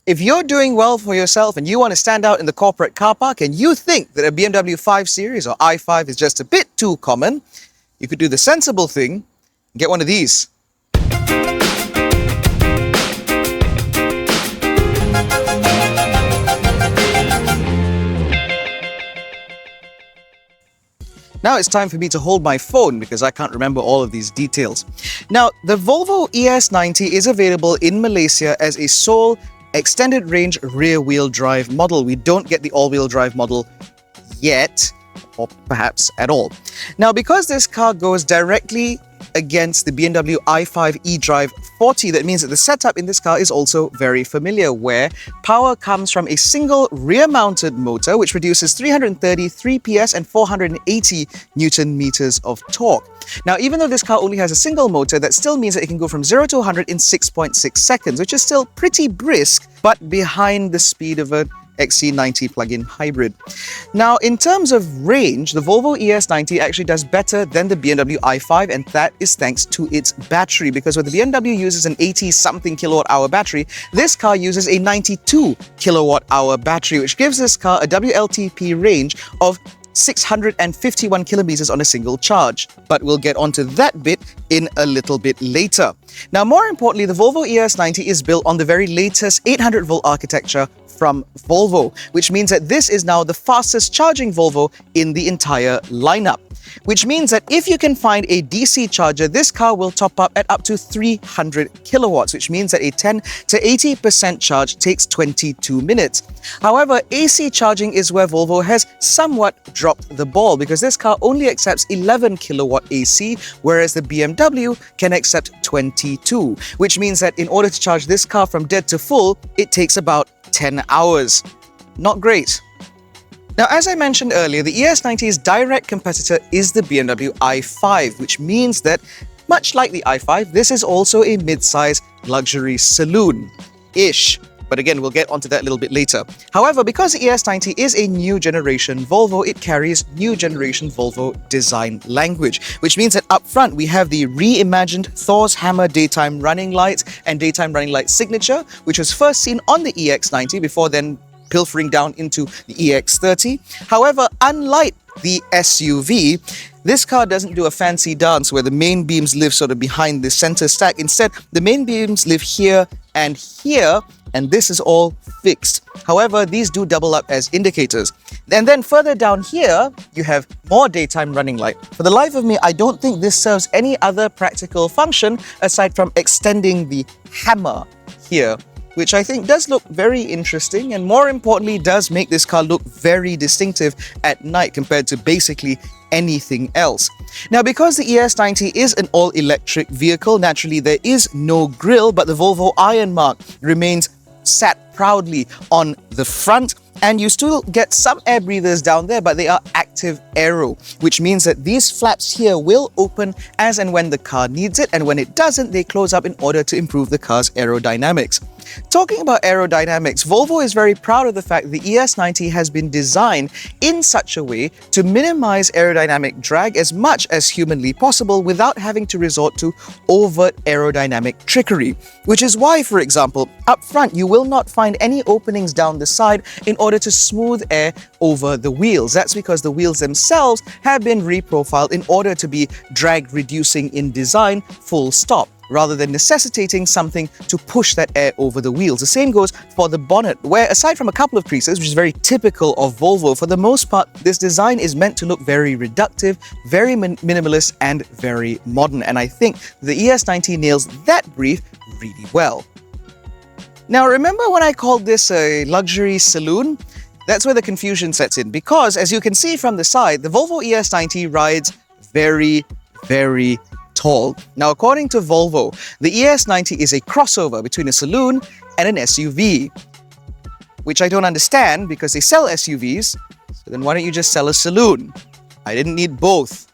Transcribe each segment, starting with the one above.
If you're doing well for yourself and you want to stand out in the corporate car park and you think that a BMW 5 Series or i5 is just a bit too common, you could do the sensible thing and get one of these. Now it's time for me to hold my phone because I can't remember all of these details. Now, the Volvo ES90 is available in Malaysia as a sole extended range rear-wheel drive model. We don't get the all-wheel drive model yet, or perhaps at all. Now, because this car goes directly against the BMW i5 eDrive 40, that means that the setup in this car is also very familiar, where power comes from a single rear-mounted motor which produces 333 PS and 480 Newton meters of torque. Now, even though this car only has a single motor, that still means that it can go from 0 to 100 in 6.6 seconds, which is still pretty brisk, but behind the speed of a XC90 plug-in hybrid. Now, in terms of range, the Volvo ES90 actually does better than the BMW i5, and that is thanks to its battery, because where the BMW uses an 80-something kilowatt-hour battery, this car uses a 92 kilowatt-hour battery, which gives this car a WLTP range of 651 kilometers on a single charge. But we'll get onto that bit in a little bit later. Now, more importantly, the Volvo ES90 is built on the very latest 800-volt architecture from Volvo, which means that this is now the fastest charging Volvo in the entire lineup. Which means that if you can find a DC charger, this car will top up at up to 300 kilowatts, which means that a 10 to 80% charge takes 22 minutes. However, AC charging is where Volvo has somewhat dropped the ball, because this car only accepts 11 kilowatt AC, whereas the BMW can accept 22, which means that in order to charge this car from dead to full, it takes about 10 hours. Not great. Now, as I mentioned earlier, the ES90's direct competitor is the BMW i5, which means that, much like the i5, this is also a mid-size luxury saloon-ish. But again, we'll get onto that a little bit later. However, because the ES90 is a new generation Volvo, it carries new generation Volvo design language, which means that up front we have the reimagined Thor's Hammer daytime running lights and daytime running light signature, which was first seen on the EX90 before then pilfering down into the EX30. However, unlike the SUV, this car doesn't do a fancy dance where the main beams live sort of behind the center stack. Instead, the main beams live here, and this is all fixed. However, these do double up as indicators. And then further down here, you have more daytime running light. For the life of me, I don't think this serves any other practical function aside from extending the hammer here, which I think does look very interesting, and more importantly does make this car look very distinctive at night compared to basically anything else. Now, because the ES90 is an all-electric vehicle, naturally there is no grille, but the Volvo Iron Mark remains sat proudly on the front, and you still get some air breathers down there, but they are active aero, which means that these flaps here will open as and when the car needs it, and when it doesn't, they close up in order to improve the car's aerodynamics. Talking about aerodynamics, Volvo is very proud of the fact the ES90 has been designed in such a way to minimize aerodynamic drag as much as humanly possible without having to resort to overt aerodynamic trickery, which is why, for example, up front you will not find any openings down the side in order to smooth air over the wheels. That's because the wheels themselves have been reprofiled in order to be drag reducing in design, full stop, rather than necessitating something to push that air over the wheels. The same goes for the bonnet, where aside from a couple of creases, which is very typical of Volvo, for the most part, this design is meant to look very reductive, very minimalist, and very modern. And I think the ES90 nails that brief really well. Now, remember when I called this a luxury saloon? That's where the confusion sets in, because as you can see from the side, the Volvo ES90 rides very, very tall. Now, according to Volvo, the ES90 is a crossover between a saloon and an SUV, which I don't understand because they sell SUVs, so then why don't you just sell a saloon? I didn't need both.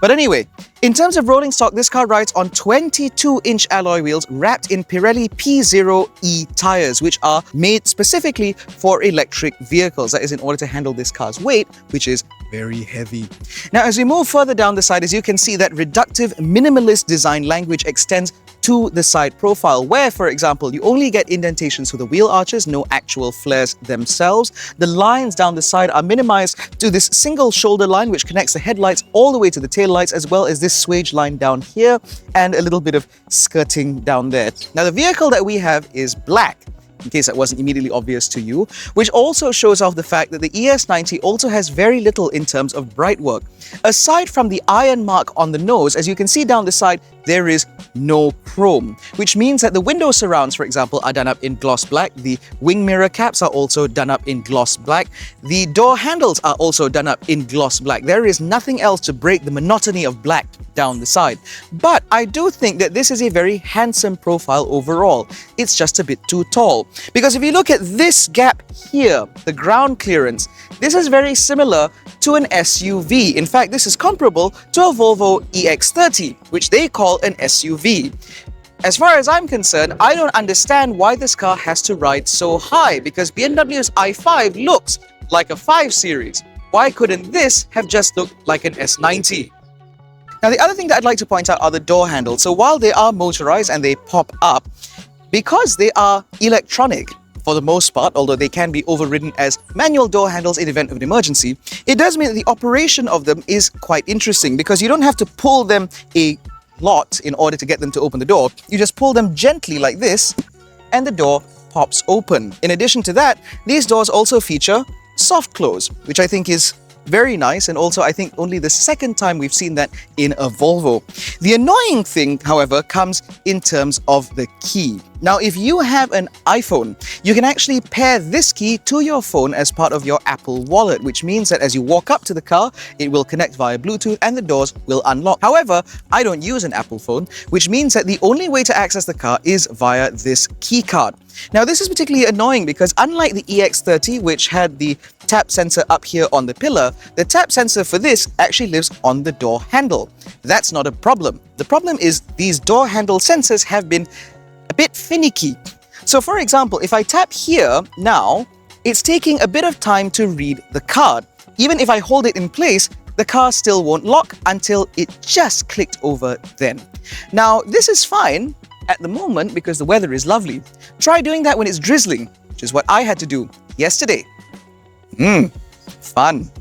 But anyway, in terms of rolling stock, this car rides on 22-inch alloy wheels wrapped in Pirelli P0E tires, which are made specifically for electric vehicles. That is in order to handle this car's weight, which is very heavy. Now, as we move further down the side, as you can see, that reductive, minimalist design language extends to the side profile, where, for example, you only get indentations for the wheel arches, no actual flares themselves. The lines down the side are minimized to this single shoulder line, which connects the headlights all the way to the taillights, as well as this swage line down here and a little bit of skirting down there. Now, the vehicle that we have is black, in case that wasn't immediately obvious to you, which also shows off the fact that the ES90 also has very little in terms of bright work. Aside from the iron mark on the nose, as you can see down the side, there is no chrome, which means that the window surrounds, for example, are done up in gloss black. The wing mirror caps are also done up in gloss black. The door handles are also done up in gloss black. There is nothing else to break the monotony of black down the side. But I do think that this is a very handsome profile overall. It's just a bit too tall. Because if you look at this gap here, the ground clearance, this is very similar to an SUV. In fact, this is comparable to a Volvo EX30, which they call an SUV. As far as I'm concerned, I don't understand why this car has to ride so high, because BMW's i5 looks like a 5 Series. Why couldn't this have just looked like an S90? Now, the other thing that I'd like to point out are the door handles. So while they are motorized and they pop up, because they are electronic, for the most part, although they can be overridden as manual door handles in event of an emergency, it does mean that the operation of them is quite interesting, because you don't have to pull them a lot in order to get them to open the door. You just pull them gently like this, and the door pops open. In addition to that, these doors also feature soft close, which I think is very nice, and also I think only the second time we've seen that in a Volvo. The annoying thing, however, comes in terms of the key. Now, if you have an iPhone, you can actually pair this key to your phone as part of your Apple Wallet, which means that as you walk up to the car, it will connect via Bluetooth and the doors will unlock. However, I don't use an Apple phone, which means that the only way to access the car is via this key card. Now, this is particularly annoying because unlike the EX30, which had the tap sensor up here on the pillar, the tap sensor for this actually lives on the door handle. That's not a problem. The problem is these door handle sensors have been a bit finicky. So for example, if I tap here now, it's taking a bit of time to read the card. Even if I hold it in place, the car still won't lock until it just clicked over then. Now, this is fine at the moment because the weather is lovely. Try doing that when it's drizzling, which is what I had to do yesterday. Fun.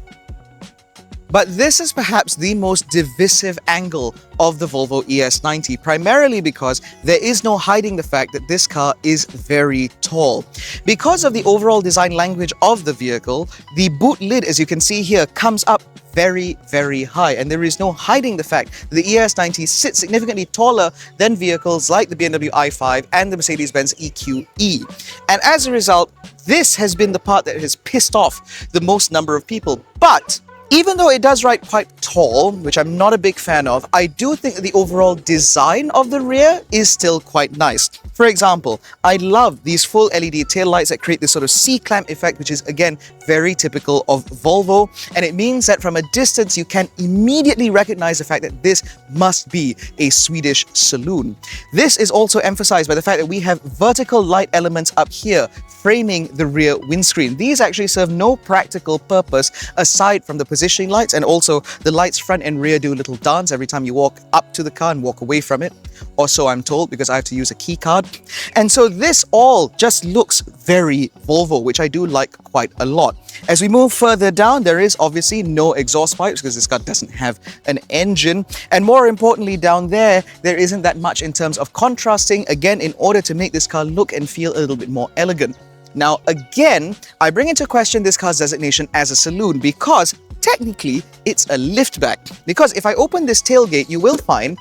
But this is perhaps the most divisive angle of the Volvo ES90, primarily because there is no hiding the fact that this car is very tall. Because of the overall design language of the vehicle, the boot lid, as you can see here, comes up very, very high, and there is no hiding the fact that the ES90 sits significantly taller than vehicles like the BMW i5 and the Mercedes-Benz EQE. And as a result, this has been the part that has pissed off the most number of people. But even though it does ride quite tall, which I'm not a big fan of, I do think that the overall design of the rear is still quite nice. For example, I love these full LED taillights that create this sort of C-clamp effect, which is again very typical of Volvo, and it means that from a distance you can immediately recognize the fact that this must be a Swedish saloon. This is also emphasized by the fact that we have vertical light elements up here framing the rear windscreen. These actually serve no practical purpose aside from the positioning lights, and also the lights front and rear do a little dance every time you walk up to the car and walk away from it, or so I'm told, because I have to use a key card. And so this all just looks very Volvo, which I do like quite a lot. As we move further down, there is obviously no exhaust pipes because this car doesn't have an engine. And more importantly, down there isn't that much in terms of contrasting, again, in order to make this car look and feel a little bit more elegant. Now, again, I bring into question this car's designation as a saloon because technically it's a liftback. Because if I open this tailgate, you will find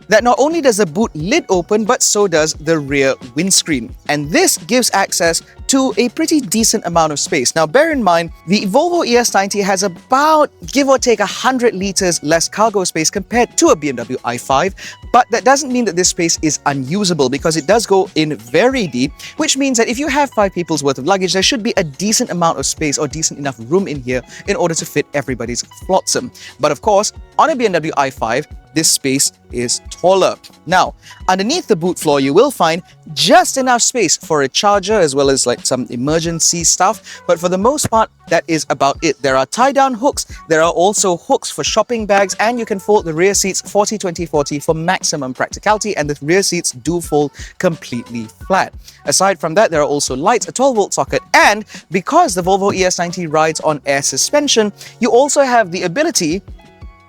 that not only does the boot lid open, but so does the rear windscreen. And this gives access to a pretty decent amount of space. Now, bear in mind, the Volvo ES90 has about, give or take, 100 liters less cargo space compared to a BMW i5, but that doesn't mean that this space is unusable because it does go in very deep, which means that if you have 5 people's worth of luggage, there should be a decent amount of space or decent enough room in here in order to fit everybody's flotsam. But of course, on a BMW i5, this space is taller. Now, underneath the boot floor, you will find just enough space for a charger as well as like some emergency stuff. But for the most part, that is about it. There are tie-down hooks. There are also hooks for shopping bags, and you can fold the rear seats 40-20-40 for maximum practicality, and the rear seats do fold completely flat. Aside from that, there are also lights, a 12-volt socket, and because the Volvo ES90 rides on air suspension, you also have the ability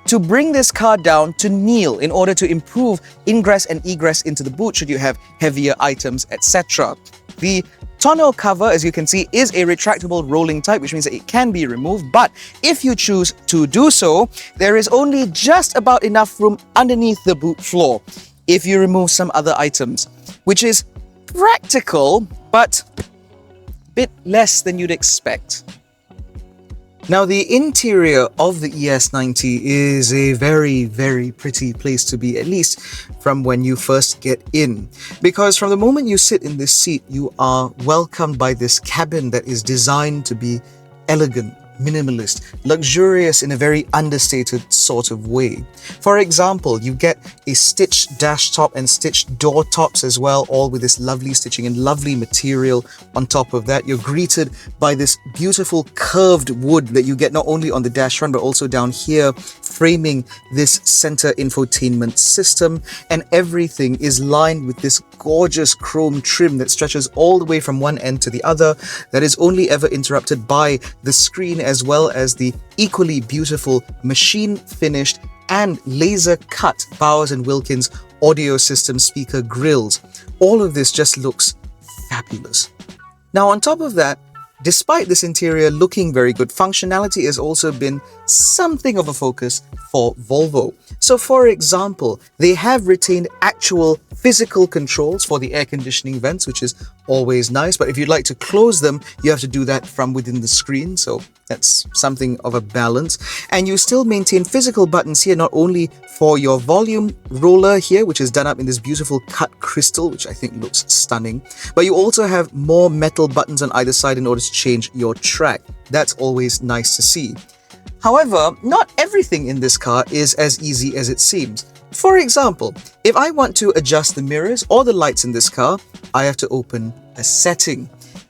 to bring this car down to kneel in order to improve ingress and egress into the boot should you have heavier items, etc. The tonneau cover, as you can see, is a retractable rolling type, which means that it can be removed, but if you choose to do so, there is only just about enough room underneath the boot floor if you remove some other items, which is practical, but a bit less than you'd expect. Now, the interior of the ES90 is a very, very pretty place to be, at least from when you first get in. Because from the moment you sit in this seat, you are welcomed by this cabin that is designed to be elegant, minimalist, luxurious in a very understated sort of way. For example, you get a stitched dash top and stitched door tops as well, all with this lovely stitching and lovely material. On top of that, you're greeted by this beautiful curved wood that you get not only on the dash front but also down here, framing this center infotainment system, and everything is lined with this gorgeous chrome trim that stretches all the way from one end to the other, that is only ever interrupted by the screen, as well as the equally beautiful machine finished and laser cut Bowers & Wilkins audio system speaker grills. All of this just looks fabulous. Now, on top of that, despite this interior looking very good, functionality has also been something of a focus for Volvo. So for example, they have retained actual physical controls for the air conditioning vents, which is always nice, but if you'd like to close them, you have to do that from within the screen, so that's something of a balance. And you still maintain physical buttons here, not only for your volume roller here, which is done up in this beautiful cut crystal, which I think looks stunning, but you also have more metal buttons on either side in order to change your track. That's always nice to see. However, not everything in this car is as easy as it seems. For example, if I want to adjust the mirrors or the lights in this car, I have to open a setting.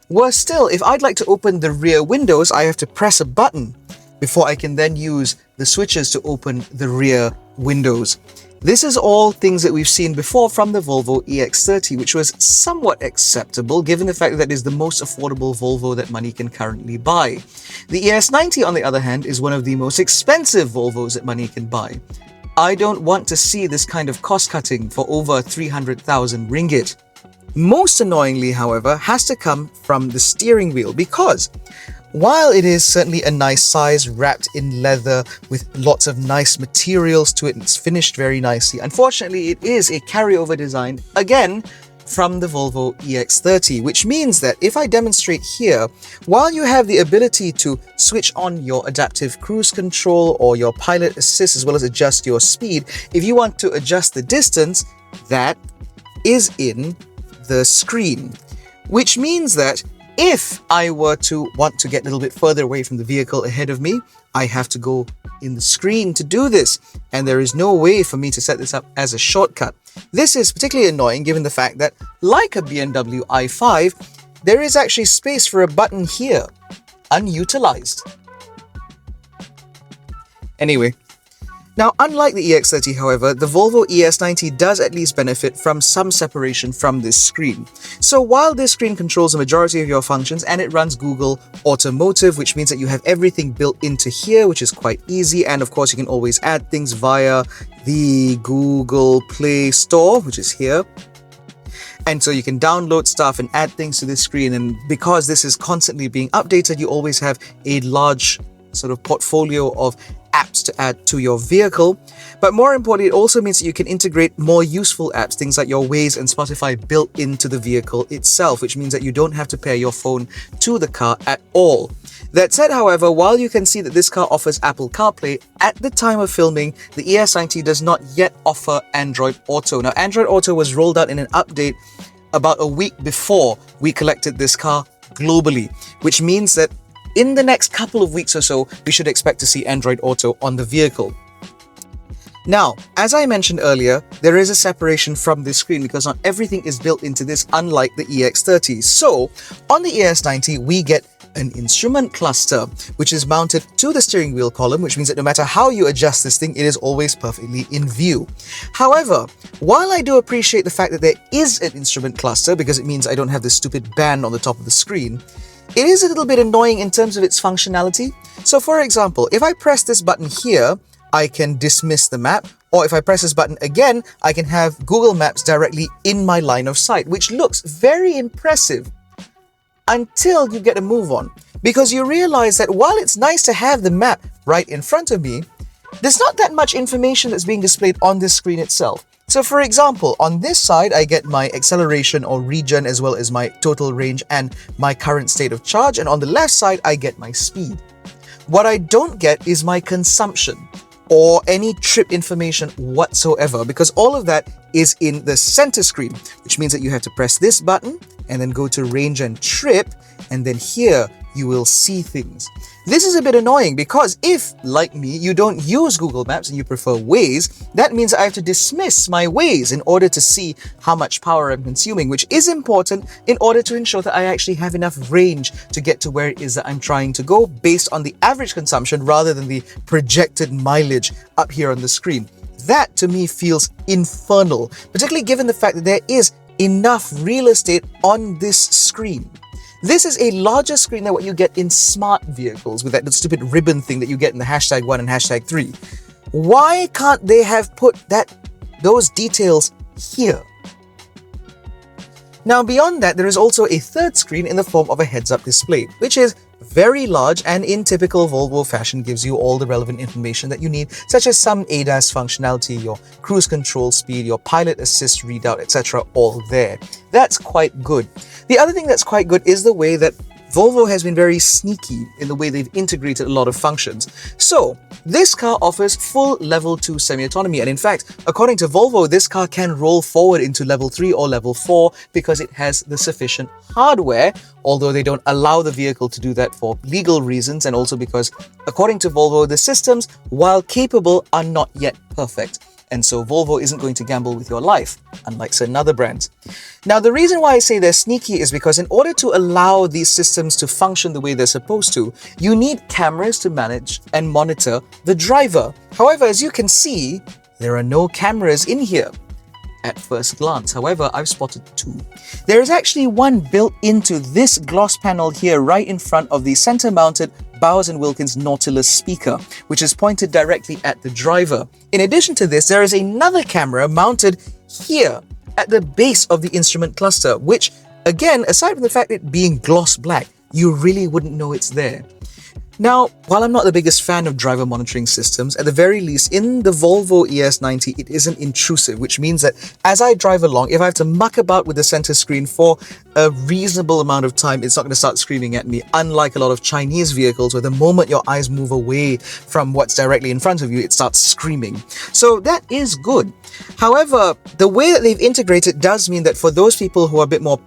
Worse still, if I'd like to open the rear windows, I have to press a button before I can then use the switches to open the rear windows. This is all things that we've seen before from the Volvo EX30, which was somewhat acceptable given the fact that it is the most affordable Volvo that money can currently buy. The ES90, on the other hand, is one of the most expensive Volvos that money can buy. I don't want to see this kind of cost-cutting for over 300,000 ringgit. Most annoyingly, however, has to come from the steering wheel, because while it is certainly a nice size, wrapped in leather with lots of nice materials to it, and it's finished very nicely, unfortunately it is a carryover design, again, from the Volvo EX30, which means that if I demonstrate here, while you have the ability to switch on your adaptive cruise control or your pilot assist as well as adjust your speed, if you want to adjust the distance, that is in the screen, which means that if I were to want to get a little bit further away from the vehicle ahead of me, I have to go in the screen to do this, and there is no way for me to set this up as a shortcut. This is particularly annoying given the fact that, like a BMW i5, there is actually space for a button here, unutilized. Anyway, now unlike the EX30, however, the Volvo ES90 does at least benefit from some separation from this screen. So while this screen controls the majority of your functions and it runs Google Automotive, which means that you have everything built into here, which is quite easy, and of course you can always add things via the Google Play Store, which is here. And so you can download stuff and add things to this screen, and because this is constantly being updated, you always have a large sort of portfolio of apps to add to your vehicle. But more importantly, it also means that you can integrate more useful apps, things like your Waze and Spotify, built into the vehicle itself, which means that you don't have to pair your phone to the car at all. That said, however, while you can see that this car offers Apple CarPlay, at the time of filming, the ES90 does not yet offer Android Auto. Now, Android Auto was rolled out in an update about a week before we collected this car globally, which means that in the next couple of weeks or so, we should expect to see Android Auto on the vehicle. Now, as I mentioned earlier, there is a separation from this screen because not everything is built into this, unlike the EX30. So, on the ES90, we get an instrument cluster, which is mounted to the steering wheel column, which means that no matter how you adjust this thing, it is always perfectly in view. However, while I do appreciate the fact that there is an instrument cluster, because it means I don't have this stupid band on the top of the screen, it is a little bit annoying in terms of its functionality. So for example, if I press this button here, I can dismiss the map, or if I press this button again, I can have Google Maps directly in my line of sight, which looks very impressive until you get a move on. Because you realize that while it's nice to have the map right in front of me, there's not that much information that's being displayed on this screen itself. So for example, on this side, I get my acceleration or regen as well as my total range and my current state of charge. And on the left side, I get my speed. What I don't get is my consumption or any trip information whatsoever, because all of that is in the center screen, which means that you have to press this button and then go to range and trip, and then here you will see things. This is a bit annoying because if, like me, you don't use Google Maps and you prefer Waze, that means I have to dismiss my Waze in order to see how much power I'm consuming, which is important in order to ensure that I actually have enough range to get to where it is that I'm trying to go based on the average consumption rather than the projected mileage up here on the screen. That to me feels infernal, particularly given the fact that there is enough real estate on this screen. This is a larger screen than what you get in smart vehicles with that stupid ribbon thing that you get in the #1 and #3. Why can't they have put those details here? Now beyond that, there is also a third screen in the form of a heads-up display, which is very large and in typical Volvo fashion gives you all the relevant information that you need, such as some ADAS functionality, your cruise control speed, your pilot assist readout, etc. all there. That's quite good. The other thing that's quite good is the way that Volvo has been very sneaky in the way they've integrated a lot of functions. So, this car offers full level 2 semi-autonomy, and in fact, according to Volvo, this car can roll forward into level 3 or level 4 because it has the sufficient hardware, although they don't allow the vehicle to do that for legal reasons, and also because, according to Volvo, the systems, while capable, are not yet perfect. And so Volvo isn't going to gamble with your life, unlike certain other brands. Now, the reason why I say they're sneaky is because in order to allow these systems to function the way they're supposed to, you need cameras to manage and monitor the driver. However, as you can see, there are no cameras in here at first glance. However, I've spotted two. There is actually one built into this gloss panel here right in front of the center-mounted Bowers & Wilkins Nautilus speaker, which is pointed directly at the driver. In addition to this, there is another camera mounted here at the base of the instrument cluster, which, again, aside from the fact it being gloss black, you really wouldn't know it's there. Now, while I'm not the biggest fan of driver monitoring systems, at the very least, in the Volvo ES90, it isn't intrusive, which means that as I drive along, if I have to muck about with the center screen for a reasonable amount of time, it's not going to start screaming at me, unlike a lot of Chinese vehicles where the moment your eyes move away from what's directly in front of you, it starts screaming. So that is good. However, the way that they've integrated does mean that for those people who are a bit more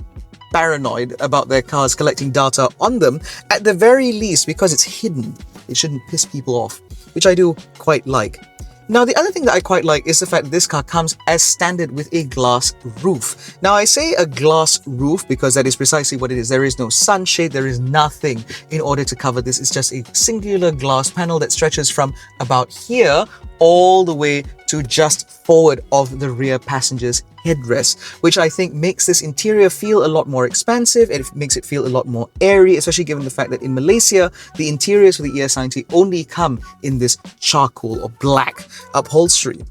paranoid about their cars collecting data on them, at the very least, because it's hidden, it shouldn't piss people off, which I do quite like. Now, the other thing that I quite like is the fact that this car comes as standard with a glass roof. Now, I say a glass roof because that is precisely what it is. There is no sunshade, there is nothing in order to cover this. It's just a singular glass panel that stretches from about here all the way to just forward of the rear passenger's headrest, which I think makes this interior feel a lot more expansive. It makes it feel a lot more airy, especially given the fact that in Malaysia, the interiors for the ES90 only come in this charcoal or black upholstery.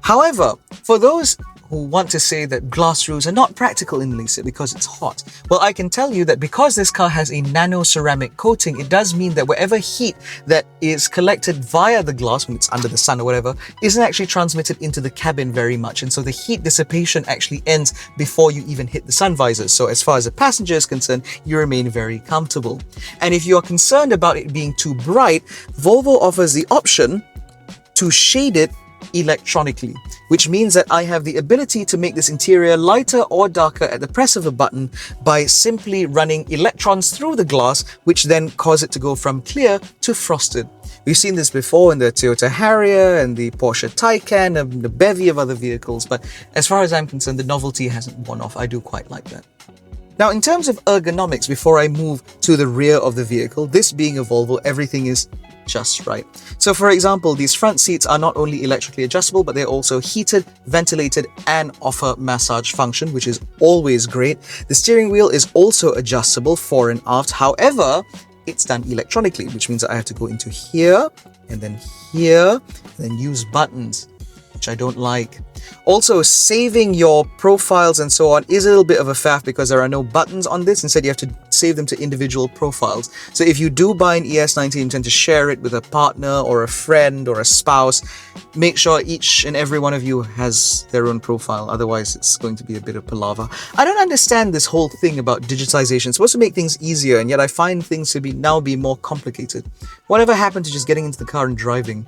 However, for those who want to say that glass roofs are not practical in Malaysia because it's hot, well, I can tell you that because this car has a nano ceramic coating, it does mean that wherever heat that is collected via the glass when it's under the sun or whatever isn't actually transmitted into the cabin very much, and so the heat dissipation actually ends before you even hit the sun visors. So as far as the passenger is concerned, you remain very comfortable. And if you are concerned about it being too bright, Volvo offers the option to shade it electronically, which means that I have the ability to make this interior lighter or darker at the press of a button by simply running electrons through the glass, which then cause it to go from clear to frosted, We've seen this before in the Toyota Harrier and the Porsche Taycan and the bevy of other vehicles, but as far as I'm concerned, the novelty hasn't worn off. I do quite like that. Now, in terms of ergonomics, before I move to the rear of the vehicle, this being a Volvo, everything is just right. So for example, these front seats are not only electrically adjustable, but they're also heated, ventilated, and offer massage function, which is always great. The steering wheel is also adjustable fore and aft. However, it's done electronically, which means that I have to go into here, and then here, and then use buttons, which I don't like. Also, saving your profiles and so on is a little bit of a faff because there are no buttons on this. Instead, you have to save them to individual profiles. So if you do buy an ES90 and intend to share it with a partner or a friend or a spouse, make sure each and every one of you has their own profile. Otherwise, it's going to be a bit of palaver. I don't understand this whole thing about digitization. It's supposed to make things easier, and yet I find things to now be more complicated. Whatever happened to just getting into the car and driving?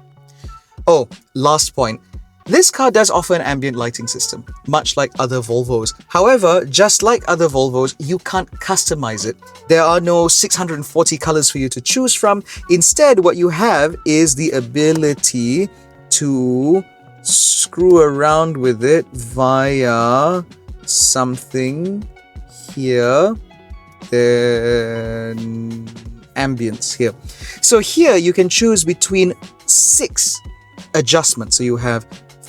Oh, last point. This car does offer an ambient lighting system, much like other Volvos. However, just like other Volvos, you can't customize it. There are no 640 colors for you to choose from. Instead, what you have is the ability to screw around with it via something here, then ambience here. So here you can choose between 6 adjustments. So you have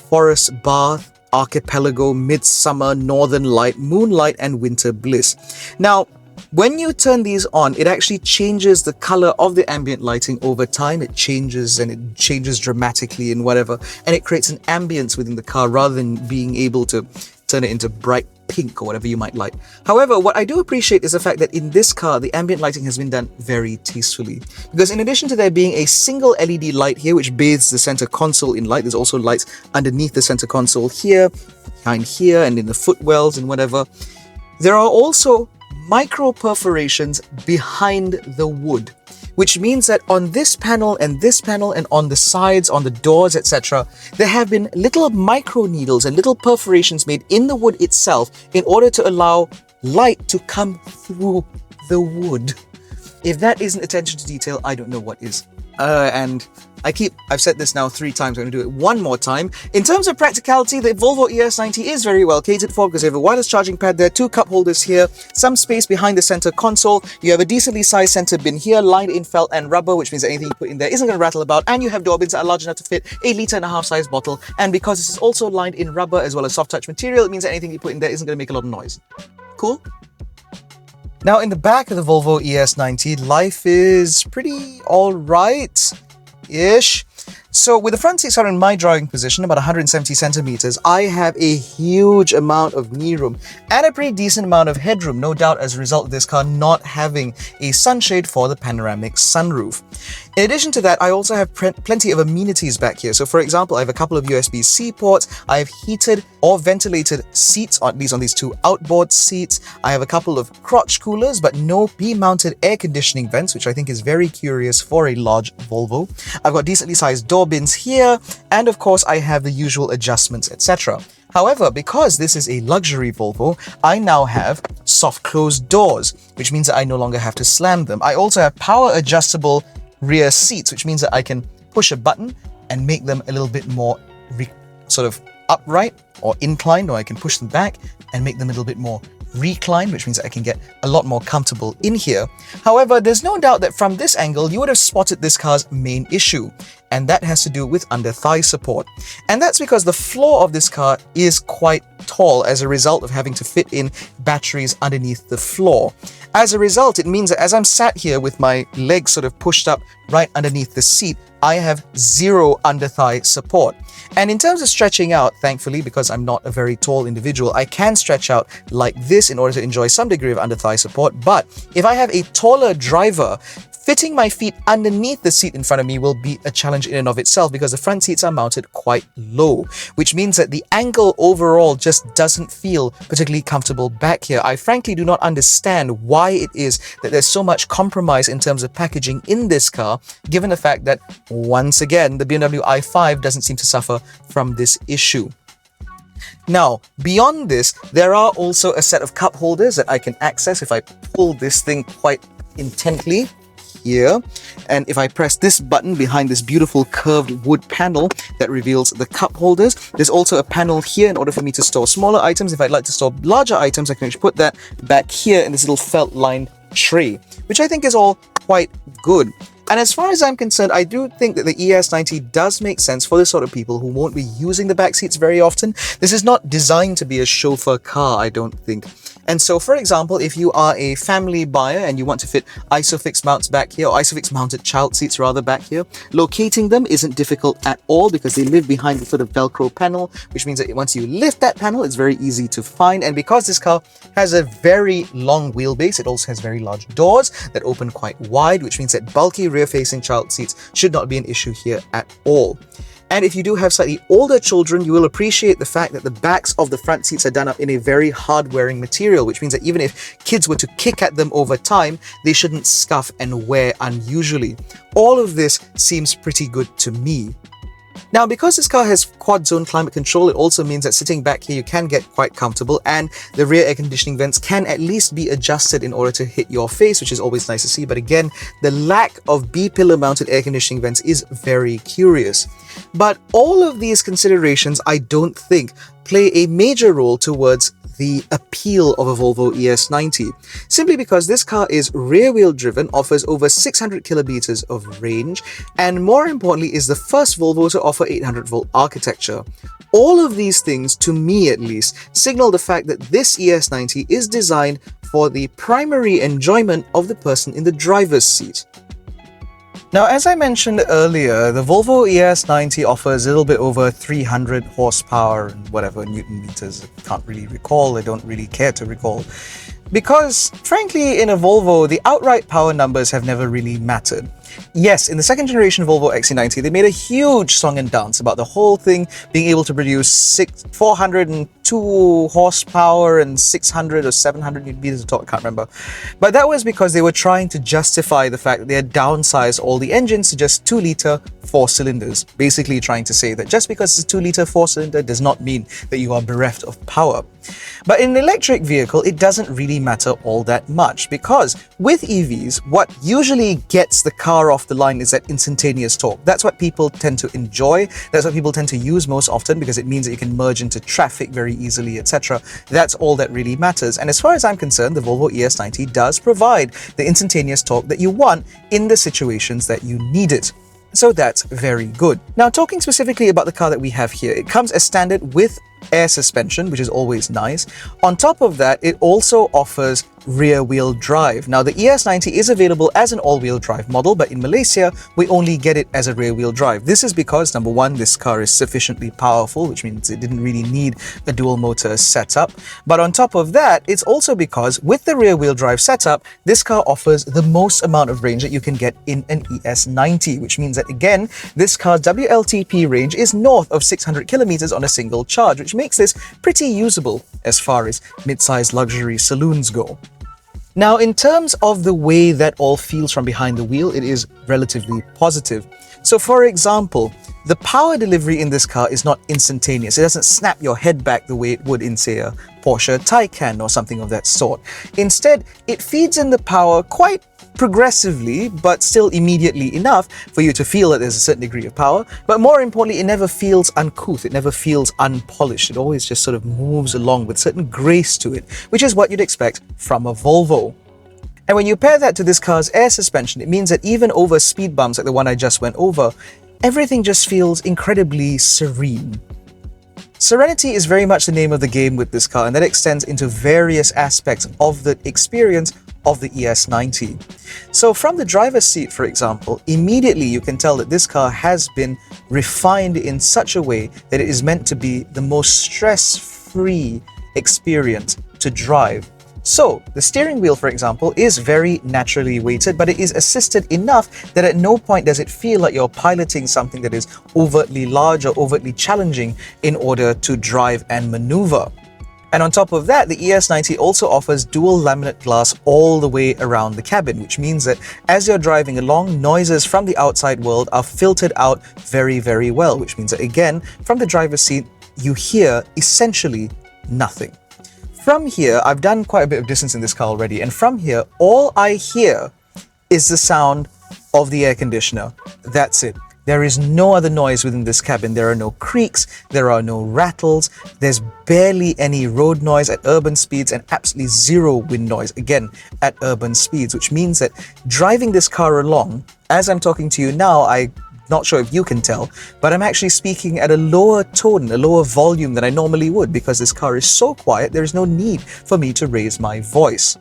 Forest Bath, Archipelago, Midsummer, Northern Light, Moonlight, and Winter Bliss. Now, when you turn these on, it actually changes the color of the ambient lighting over time. It changes, and it changes dramatically and whatever, and it creates an ambience within the car rather than being able to turn it into bright pink or whatever you might like. However, what I do appreciate is the fact that in this car, the ambient lighting has been done very tastefully. Because in addition to there being a single LED light here, which bathes the center console in light, there's also lights underneath the center console here, behind here, and in the footwells and whatever. There are also micro perforations behind the wood, which means that on this panel and on the sides, on the doors, etc., there have been little micro needles and little perforations made in the wood itself in order to allow light to come through the wood. If that isn't attention to detail, I don't know what is. And I've said this now 3 times, I'm going to do it one more time. In terms of practicality, the Volvo ES90 is very well catered for because you have a wireless charging pad there, 2 cup holders here, some space behind the center console, you have a decently sized center bin here, lined in felt and rubber, which means that anything you put in there isn't going to rattle about, and you have door bins that are large enough to fit a 1.5 litre size bottle, and because this is also lined in rubber as well as soft touch material, it means that anything you put in there isn't going to make a lot of noise. Cool? Now, in the back of the Volvo ES90, life is pretty alright-ish. So with the front seats are in my driving position, about 170 centimeters, I have a huge amount of knee room and a pretty decent amount of headroom, no doubt as a result of this car not having a sunshade for the panoramic sunroof. In addition to that, I also have plenty of amenities back here. So for example, I have a couple of USB-C ports, I have heated or ventilated seats, or at least on these 2 outboard seats. I have a couple of crotch coolers, but no B-mounted air conditioning vents, which I think is very curious for a large Volvo. I've got decently sized door bins here, and of course I have the usual adjustments, etc. However, because this is a luxury Volvo, I now have soft closed doors, which means that I no longer have to slam them. I also have power adjustable rear seats, which means that I can push a button and make them a little bit more sort of upright or inclined, or I can push them back and make them a little bit more reclined, which means that I can get a lot more comfortable in here. However, there's no doubt that from this angle, you would have spotted this car's main issue, and that has to do with under-thigh support. And that's because the floor of this car is quite tall as a result of having to fit in batteries underneath the floor. As a result, it means that as I'm sat here with my legs sort of pushed up right underneath the seat, I have 0 under-thigh support. And in terms of stretching out, thankfully, because I'm not a very tall individual, I can stretch out like this in order to enjoy some degree of under-thigh support. But if I have a taller driver, fitting my feet underneath the seat in front of me will be a challenge in and of itself because the front seats are mounted quite low, which means that the angle overall just doesn't feel particularly comfortable back here. I frankly do not understand why it is that there's so much compromise in terms of packaging in this car, given the fact that, once again, the BMW i5 doesn't seem to suffer from this issue. Now, beyond this, there are also a set of cup holders that I can access if I pull this thing quite intently. here. And if I press this button behind this beautiful curved wood panel, that reveals the cup holders. There's also a panel here in order for me to store smaller items. If I'd like to store larger items, I can actually put that back here in this little felt-lined tray, which I think is all quite good. And as far as I'm concerned, I do think that the ES90 does make sense for the sort of people who won't be using the back seats very often. This is not designed to be a chauffeur car, I don't think. And so, for example, if you are a family buyer and you want to fit ISOFIX mounts back here, or ISOFIX mounted child seats rather back here, locating them isn't difficult at all because they live behind the sort of Velcro panel, which means that once you lift that panel, it's very easy to find. And because this car has a very long wheelbase, it also has very large doors that open quite wide, which means that bulky rear-facing child seats should not be an issue here at all. And if you do have slightly older children, you will appreciate the fact that the backs of the front seats are done up in a very hard-wearing material, which means that even if kids were to kick at them over time, they shouldn't scuff and wear unusually. All of this seems pretty good to me. Now, because this car has quad-zone climate control, it also means that sitting back here you can get quite comfortable, and the rear air conditioning vents can at least be adjusted in order to hit your face, which is always nice to see. But again, the lack of B-pillar mounted air conditioning vents is very curious. But all of these considerations, I don't think, play a major role towards the appeal of a Volvo ES90, simply because this car is rear-wheel driven, offers over 600 kilometers of range, and more importantly is the first Volvo to offer 800-volt architecture. All of these things, to me at least, signal the fact that this ES90 is designed for the primary enjoyment of the person in the driver's seat. Now, as I mentioned earlier, the Volvo ES90 offers a little bit over 300 horsepower and whatever Newton meters. I can't really recall, I don't really care to recall. Because, frankly, in a Volvo, the outright power numbers have never really mattered. Yes, in the second generation Volvo XC90, they made a huge song and dance about the whole thing being able to produce 402 horsepower and 600 or 700 Newton meters of torque, I can't remember. But that was because they were trying to justify the fact that they had downsized all the engines to just 2-litre 4 cylinders, basically trying to say that just because it's a 2-litre 4-cylinder does not mean that you are bereft of power. But in an electric vehicle, it doesn't really matter all that much, because with EVs, what usually gets the car off the line is that instantaneous torque. That's what people tend to enjoy. That's what people tend to use most often because it means that you can merge into traffic very easily, etc. That's all that really matters. And as far as I'm concerned, the Volvo ES90 does provide the instantaneous torque that you want in the situations that you need it. So that's very good. Now, talking specifically about the car that we have here, it comes as standard with air suspension, which is always nice. On top of that, it also offers rear-wheel drive. Now, the ES90 is available as an all-wheel drive model, but in Malaysia, we only get it as a rear-wheel drive. This is because, number one, this car is sufficiently powerful, which means it didn't really need a dual-motor setup. But on top of that, it's also because with the rear-wheel drive setup, this car offers the most amount of range that you can get in an ES90, which means that, again, this car's WLTP range is north of 600 kilometers on a single charge, which makes this pretty usable as far as mid-sized luxury saloons go. Now, in terms of the way that all feels from behind the wheel, it is relatively positive. So, for example, the power delivery in this car is not instantaneous. It doesn't snap your head back the way it would in, say, a Porsche Taycan or something of that sort. Instead, it feeds in the power quite progressively, but still immediately enough for you to feel that there's a certain degree of power. But more importantly, it never feels uncouth. It never feels unpolished. It always just sort of moves along with certain grace to it, which is what you'd expect from a Volvo. And when you pair that to this car's air suspension, it means that even over speed bumps like the one I just went over, everything just feels incredibly serene. Serenity is very much the name of the game with this car, and that extends into various aspects of the experience of the ES90. So from the driver's seat, for example, immediately you can tell that this car has been refined in such a way that it is meant to be the most stress-free experience to drive. So, the steering wheel, for example, is very naturally weighted, but it is assisted enough that at no point does it feel like you're piloting something that is overtly large or overtly challenging in order to drive and maneuver. And on top of that, the ES90 also offers dual laminate glass all the way around the cabin, which means that as you're driving along, noises from the outside world are filtered out very, very well, which means that, again, from the driver's seat, you hear essentially nothing. From here, I've done quite a bit of distance in this car already, and from here, all I hear is the sound of the air conditioner. That's it. There is no other noise within this cabin. There are no creaks, there are no rattles, there's barely any road noise at urban speeds and absolutely zero wind noise, again, at urban speeds, which means that driving this car along, as I'm talking to you now, I'm not sure if you can tell, but I'm actually speaking at a lower tone, a lower volume than I normally would because this car is so quiet, there is no need for me to raise my voice.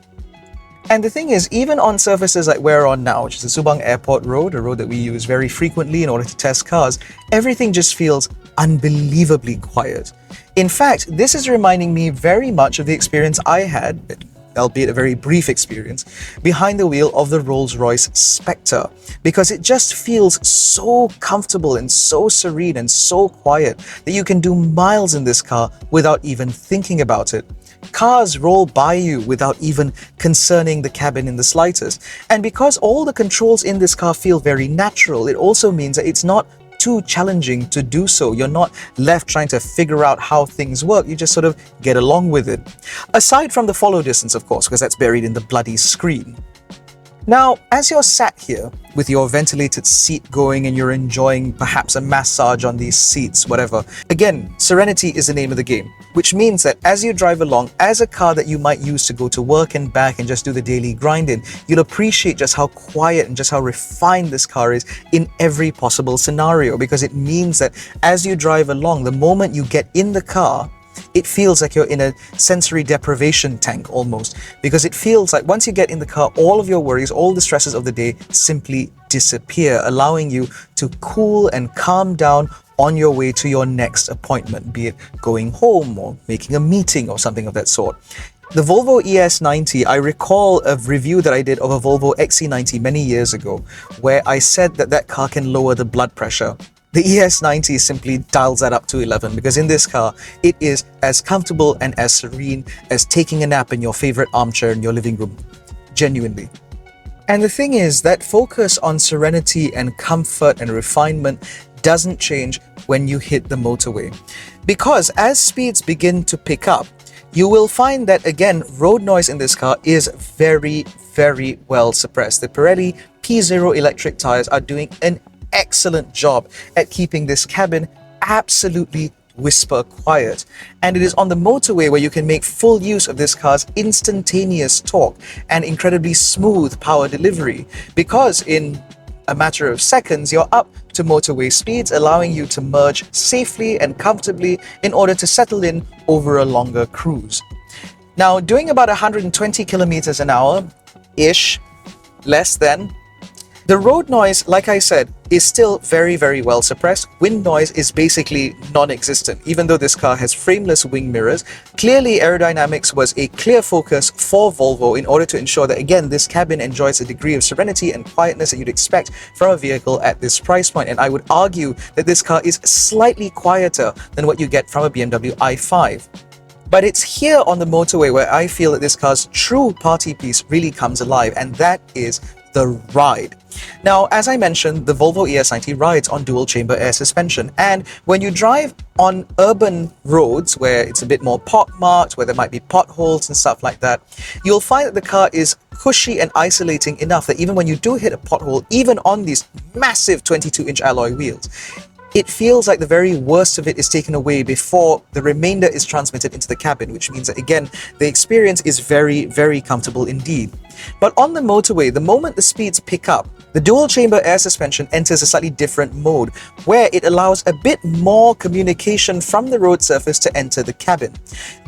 And the thing is, even on surfaces like we're on now, which is the Subang Airport Road, a road that we use very frequently in order to test cars, everything just feels unbelievably quiet. In fact, this is reminding me very much of the experience I had, albeit a very brief experience, behind the wheel of the Rolls-Royce Spectre, because it just feels so comfortable and so serene and so quiet that you can do miles in this car without even thinking about it. Cars roll by you without even concerning the cabin in the slightest. And because all the controls in this car feel very natural, it also means that it's not too challenging to do so. You're not left trying to figure out how things work. You just sort of get along with it. Aside from the follow distance, of course, because that's buried in the bloody screen. Now, as you're sat here with your ventilated seat going and you're enjoying perhaps a massage on these seats, whatever, again, serenity is the name of the game, which means that as you drive along, as a car that you might use to go to work and back and just do the daily grinding, you'll appreciate just how quiet and just how refined this car is in every possible scenario, because it means that as you drive along, the moment you get in the car, it feels like you're in a sensory deprivation tank almost, because it feels like once you get in the car, all of your worries, all the stresses of the day simply disappear, allowing you to cool and calm down on your way to your next appointment, be it going home or making a meeting or something of that sort. The Volvo ES90, I recall a review that I did of a Volvo XC90 many years ago, where I said that that car can lower the blood pressure. The ES90 simply dials that up to 11, because in this car, it is as comfortable and as serene as taking a nap in your favorite armchair in your living room. Genuinely. And the thing is, that focus on serenity and comfort and refinement doesn't change when you hit the motorway. Because as speeds begin to pick up, you will find that, again, road noise in this car is very, very well suppressed. The Pirelli P0 electric tires are doing an excellent job at keeping this cabin absolutely whisper quiet. And it is on the motorway where you can make full use of this car's instantaneous torque and incredibly smooth power delivery, because in a matter of seconds, you're up to motorway speeds, allowing you to merge safely and comfortably in order to settle in over a longer cruise. Now, doing about 120 kilometers an hour-ish, less than, the road noise, like I said, is still very, very well suppressed. Wind noise is basically non-existent, even though this car has frameless wing mirrors. Clearly, aerodynamics was a clear focus for Volvo in order to ensure that, again, this cabin enjoys a degree of serenity and quietness that you'd expect from a vehicle at this price point. And I would argue that this car is slightly quieter than what you get from a BMW i5. But it's here on the motorway where I feel that this car's true party piece really comes alive, and that is the ride. Now, as I mentioned, the Volvo ES90 rides on dual chamber air suspension, and when you drive on urban roads where it's a bit more pockmarked, where there might be potholes and stuff like that, you'll find that the car is cushy and isolating enough that even when you do hit a pothole, even on these massive 22-inch alloy wheels, it feels like the very worst of it is taken away before the remainder is transmitted into the cabin, which means that, again, the experience is very, very comfortable indeed. But on the motorway, the moment the speeds pick up, the dual chamber air suspension enters a slightly different mode, where it allows a bit more communication from the road surface to enter the cabin.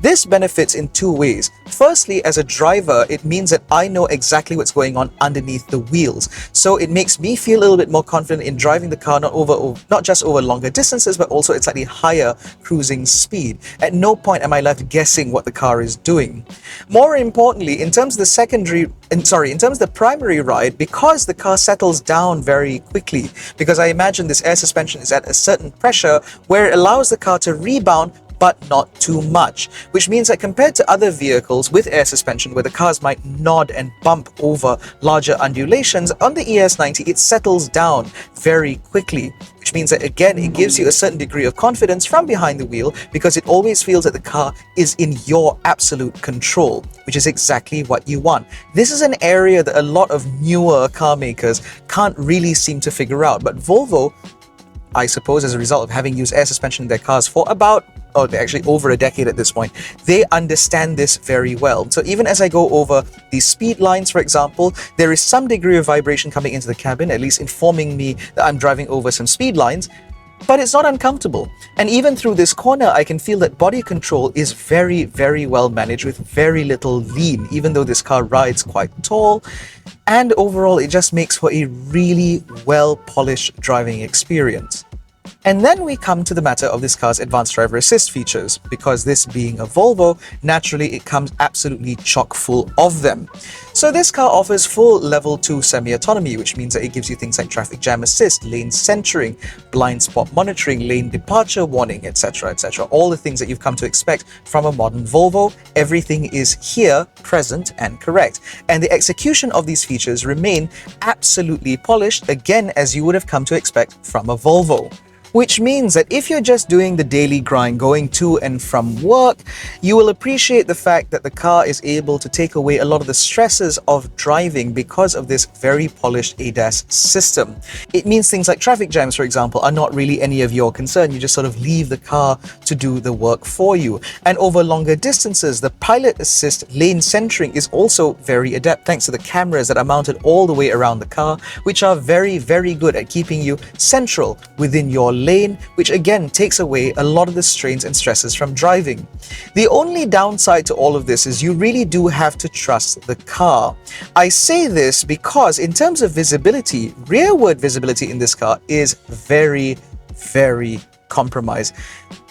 This benefits in two ways. Firstly, as a driver, it means that I know exactly what's going on underneath the wheels. So it makes me feel a little bit more confident in driving the car not just over longer distances, but also at slightly higher cruising speed. At no point am I left guessing what the car is doing. More importantly, in terms of the primary ride, because the car settles down very quickly, because I imagine this air suspension is at a certain pressure where it allows the car to rebound but not too much, which means that compared to other vehicles with air suspension where the cars might nod and bump over larger undulations, on the ES90 it settles down very quickly, which which means that again, it gives you a certain degree of confidence from behind the wheel because it always feels that the car is in your absolute control, which is exactly what you want. This is an area that a lot of newer car makers can't really seem to figure out, but Volvo, I suppose as a result of having used air suspension in their cars for actually over a decade at this point, they understand this very well. So even as I go over these speed lines, for example, there is some degree of vibration coming into the cabin, at least informing me that I'm driving over some speed lines, but it's not uncomfortable. And even through this corner, I can feel that body control is very, very well managed with very little lean, even though this car rides quite tall. And overall, it just makes for a really well-polished driving experience. And then we come to the matter of this car's advanced driver assist features. Because this being a Volvo, naturally it comes absolutely chock full of them. So this car offers full level 2 semi-autonomy, which means that it gives you things like traffic jam assist, lane centering, blind spot monitoring, lane departure warning, etc, etc. All the things that you've come to expect from a modern Volvo, everything is here, present and correct. And the execution of these features remain absolutely polished, again as you would have come to expect from a Volvo. Which means that if you're just doing the daily grind, going to and from work, you will appreciate the fact that the car is able to take away a lot of the stresses of driving because of this very polished ADAS system. It means things like traffic jams, for example, are not really any of your concern. You just sort of leave the car to do the work for you. And over longer distances, the Pilot Assist lane centering is also very adept thanks to the cameras that are mounted all the way around the car, which are very, very good at keeping you central within your lane, which again takes away a lot of the strains and stresses from driving. The only downside to all of this is you really do have to trust the car. I say this because in terms of visibility, rearward visibility in this car is very, very compromised.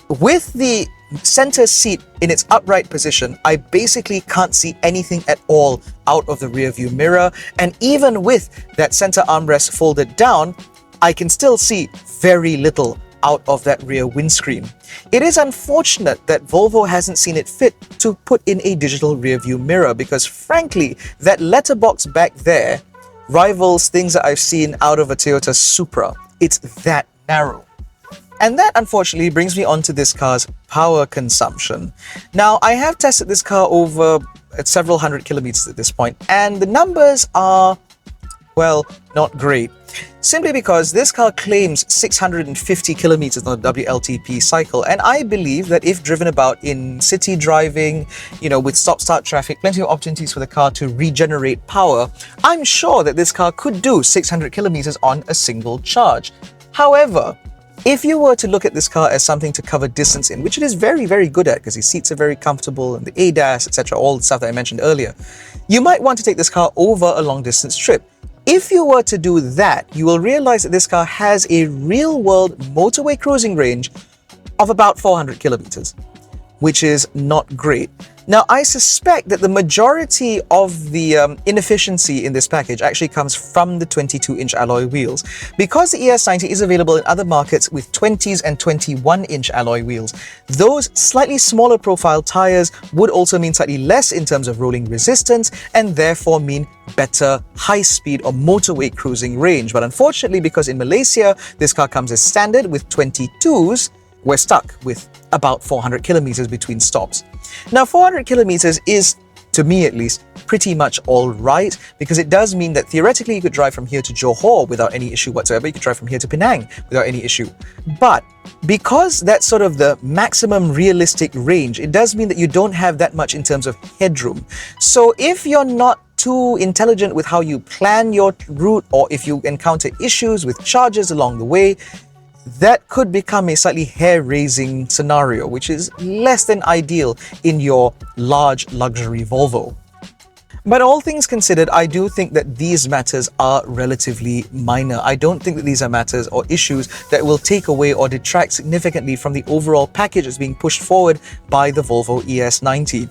With the center seat in its upright position, I basically can't see anything at all out of the rear view mirror, and even with that center armrest folded down, I can still see very little out of that rear windscreen. It is unfortunate that Volvo hasn't seen it fit to put in a digital rear view mirror because frankly, that letterbox back there rivals things that I've seen out of a Toyota Supra. It's that narrow. And that unfortunately brings me on to this car's power consumption. Now, I have tested this car over several hundred kilometers at this point, and the numbers are, well, not great. Simply because this car claims 650 kilometers on the WLTP cycle, and I believe that if driven about in city driving, with stop-start traffic, plenty of opportunities for the car to regenerate power, I'm sure that this car could do 600 kilometers on a single charge. However, if you were to look at this car as something to cover distance in, which it is very, very good at because the seats are very comfortable and the ADAS, etc., all the stuff that I mentioned earlier, you might want to take this car over a long distance trip. If you were to do that, you will realize that this car has a real-world motorway cruising range of about 400 kilometers, which is not great. Now, I suspect that the majority of the inefficiency in this package actually comes from the 22-inch alloy wheels. Because the ES90 is available in other markets with 20s and 21-inch alloy wheels, those slightly smaller profile tires would also mean slightly less in terms of rolling resistance and therefore mean better high-speed or motorway cruising range. But unfortunately, because in Malaysia, this car comes as standard with 22s, we're stuck with about 400 kilometers between stops. Now, 400 kilometers is, to me at least, pretty much all right, because it does mean that theoretically you could drive from here to Johor without any issue whatsoever. You could drive from here to Penang without any issue. But because that's sort of the maximum realistic range, it does mean that you don't have that much in terms of headroom. So if you're not too intelligent with how you plan your route, or if you encounter issues with charges along the way, that could become a slightly hair-raising scenario, which is less than ideal in your large luxury Volvo. But all things considered, I do think that these matters are relatively minor. I don't think that these are matters or issues that will take away or detract significantly from the overall package that's being pushed forward by the Volvo ES90.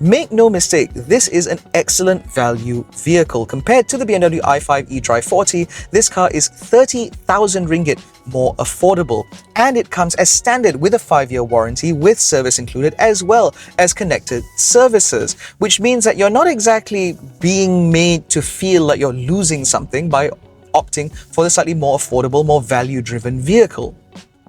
Make no mistake, this is an excellent value vehicle. Compared to the BMW i5 eDrive 40, this car is 30,000 ringgit more affordable, and it comes as standard with a 5-year warranty with service included, as well as connected services, which means that you're not exactly being made to feel like you're losing something by opting for the slightly more affordable, more value-driven vehicle.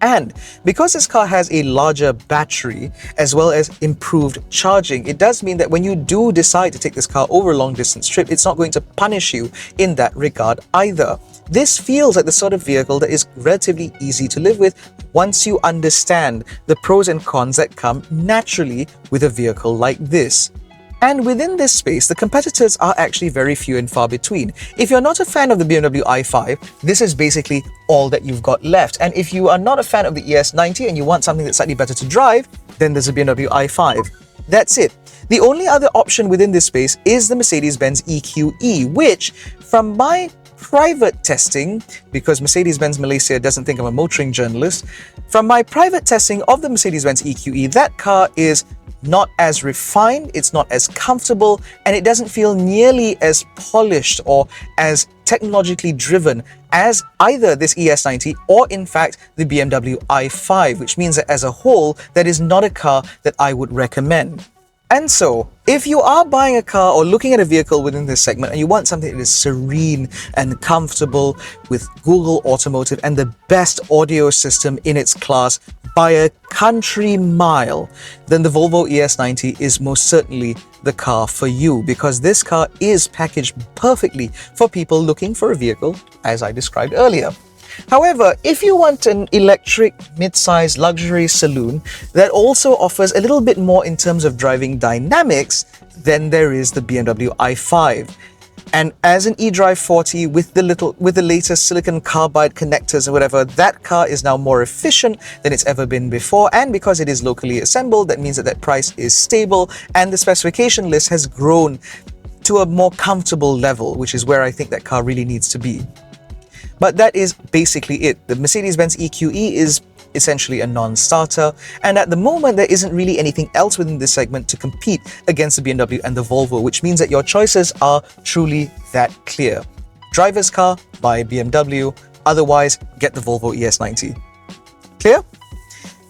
And because this car has a larger battery as well as improved charging, it does mean that when you do decide to take this car over a long distance trip, it's not going to punish you in that regard either. This feels like the sort of vehicle that is relatively easy to live with once you understand the pros and cons that come naturally with a vehicle like this. And within this space, the competitors are actually very few and far between. If you're not a fan of the BMW i5, this is basically all that you've got left. And if you are not a fan of the ES90 and you want something that's slightly better to drive, then there's a BMW i5. That's it. The only other option within this space is the Mercedes-Benz EQE, which, from my private testing, because Mercedes-Benz Malaysia doesn't think I'm a motoring journalist, from my private testing of the Mercedes-Benz EQE, that car is not as refined, it's not as comfortable, and it doesn't feel nearly as polished or as technologically driven as either this ES90 or in fact the BMW i5, which means that as a whole, that is not a car that I would recommend. And so, if you are buying a car or looking at a vehicle within this segment and you want something that is serene and comfortable with Google Automotive and the best audio system in its class by a country mile, then the Volvo ES90 is most certainly the car for you, because this car is packaged perfectly for people looking for a vehicle as I described earlier. However, if you want an electric mid-size luxury saloon that also offers a little bit more in terms of driving dynamics, then there is the BMW i5. And as an eDrive 40 with the latest silicon carbide connectors or whatever, that car is now more efficient than it's ever been before. And because it is locally assembled, that means that that price is stable and the specification list has grown to a more comfortable level, which is where I think that car really needs to be. But that is basically it. The Mercedes-Benz EQE is essentially a non-starter, and at the moment there isn't really anything else within this segment to compete against the BMW and the Volvo, which means that your choices are truly that clear. Driver's car, buy BMW, otherwise get the Volvo ES90. Clear?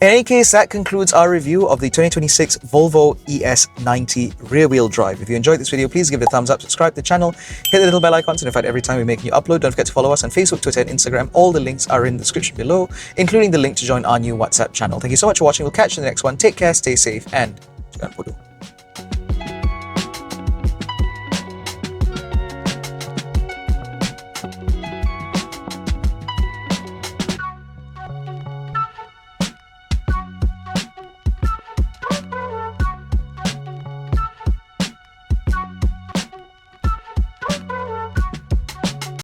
In any case, that concludes our review of the 2026 Volvo ES90 rear-wheel drive. If you enjoyed this video, please give it a thumbs up, subscribe to the channel, hit the little bell icon to notified every time we make a new upload. Don't forget to follow us on Facebook, Twitter, and Instagram. All the links are in the description below, including the link to join our new WhatsApp channel. Thank you so much for watching. We'll catch you in the next one. Take care, stay safe, and jangan bodoh.